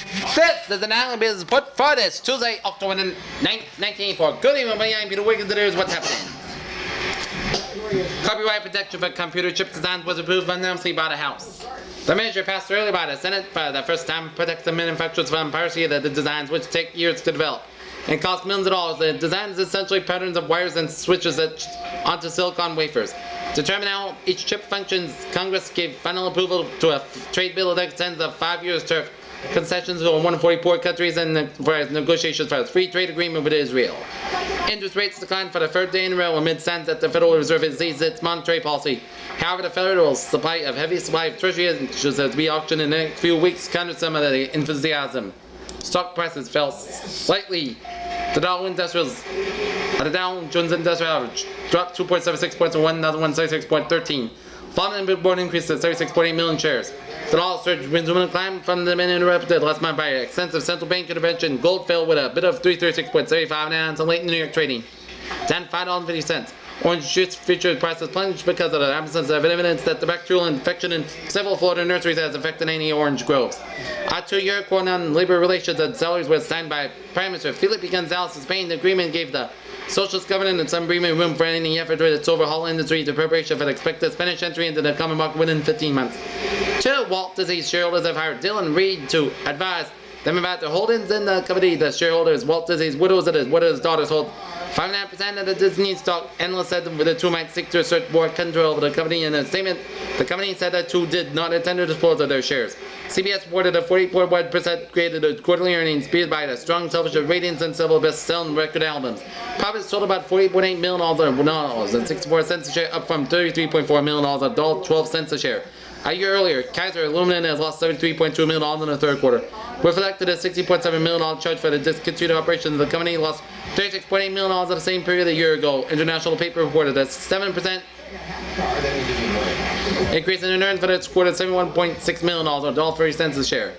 This is an island business put for this Tuesday, October 9th, 1984. Good evening, I'm Peter Wiggins. Here's what's happening. Copyright protection for computer chip designs was approved unanimously by the House. The measure passed earlier by the Senate for the first time protects the manufacturers from piracy of the designs which take years to develop and cost millions of dollars. The design is essentially patterns of wires and switches etched onto silicon wafers. To determine how each chip functions, Congress gave final approval to a trade bill that extends the 5 years to concessions to 144 countries and for negotiations for a free trade agreement with Israel. Interest rates declined for the third day in a row amid signs that the Federal Reserve has eased its monetary policy. However, the federal supply of heavy supply of treasury issues to be auctioned in the next few weeks countered some of the enthusiasm. Stock prices fell slightly. The Dow Jones Industrial Average dropped 2.76 points to 1,166.13. Following the board increased to 36.8 million shares. The dollar surge resuming a climb from the minute interrupted last month by extensive central bank intervention. Gold fell with a bid of 336.75 an ounce late in New York trading, down $5.50. Orange juice futures prices plunged because of the absence of evidence that the bacterial infection in several Florida nurseries has affected any orange groves. A 2-year accord on labor relations and salaries was signed by Prime Minister Felipe González of Spain. The agreement gave the socialist government and some breathing room for any effort to its overhaul industry to preparation for the expected Spanish entry into the common market within 15 months. Two Walt Disney shareholders have hired Dylan Reed to advise them about their holdings in the company. The shareholders, Walt Disney's widows and his widow's daughters, hold 5.5% of the Disney stock. Analysts said the two might seek to assert more control over the company. In a statement, the company said that two did not intend to dispose of their shares. CBS reported a 44.1% created a quarterly earnings, speeded by the strong television ratings and several best-selling record albums. Profits totaled about $48.8 million and 64 cents a share, up from $33.4 million at $12 a share. A year earlier, Kaiser Aluminum has lost $73.2 million in the third quarter. Reflected a $60.7 million charge for the discontinued operations. The company lost $36.8 million at the same period a year ago. International Paper reported a 7% increase in earnings for this quarter, $71.6 million or $1.30 a share.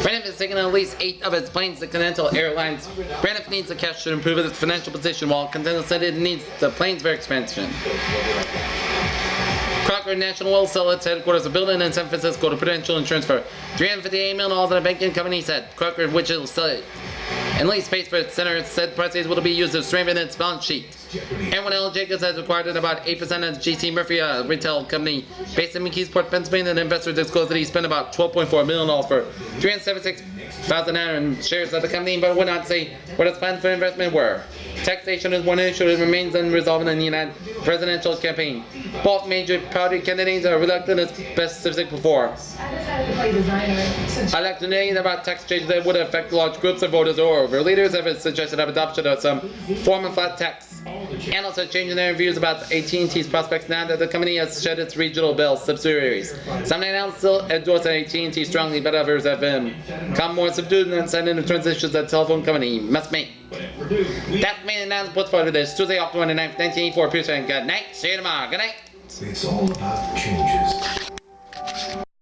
Braniff is taking at least 8 of its planes to Continental Airlines. Braniff needs the cash to improve its financial position, while Continental said it needs the planes for expansion. Crocker National will sell its headquarters a building in San Francisco to Prudential Insurance for $358 million, and a banking company said. Crocker, which will sell it and lease space for its center, said proceeds will be used to strengthen its balance sheet. Edwin L. Jacobs has acquired about 8% of GC Murphy, a retail company based in McKeesport, Pennsylvania. The investor disclosed that he spent about $12.4 million for 376,000 in shares of the company, but would not say what its plans for investment were. Taxation is one issue that remains unresolved in the United presidential campaign. Both major party candidates are reluctant as best specific before. Elections about tax changes that would affect large groups of voters or over. Leaders have suggested adoption of some form of flat tax. Analysts are changing their views about AT&T's prospects now that the company has shed its regional Bell subsidiaries. Some analysts still endorse AT&T strongly, but others have become more subdued and cited the transitions that the telephone company must make. That's main announcement for this Tuesday, October 9th, 1984. Peace and good night. See you tomorrow. Good night. It's all about changes.